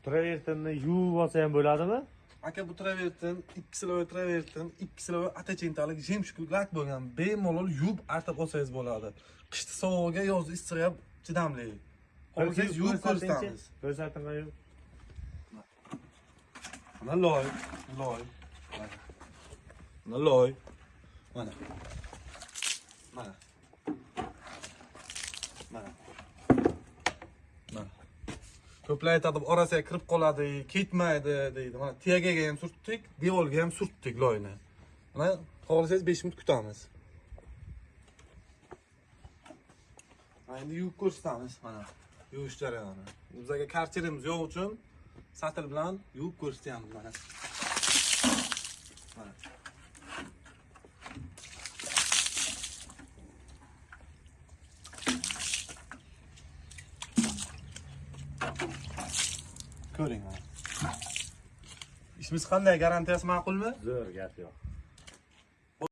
Travertinni yuvib olsa ham bo'ladimi? Aka bu travertin, 2 siloviy travertin, 2 siloviy atachentalik jemshiklik lak bo'lgan. Bemalol yuvib artib olsangiz bo'ladi. Qishda sovuqga, yozda issiqqa chidamli. Hozir yuvib ko'rsatamiz. Ko'rsating yuvib. Mana loy. Mana loy. Mana. Mana. Ko'plar aytadi, orasiga kirib qoladi, ketmaydi deydi. Mana tiyagaga ham surtdik, devorga ham surtdik loyni. Mana xohlasangiz 5 minut kutamiz. Mana endi yuvib ko'rsatamiz mana. Yuvish jarayoni. Bizga karcherimiz yo'q uchun satil bilan yuvib ko'rsatyapmiz mana. Mana. Ko'ring mana. Ishimiz qanday, garantiyasi ma'qulmi? Zo'r, gap yo'q.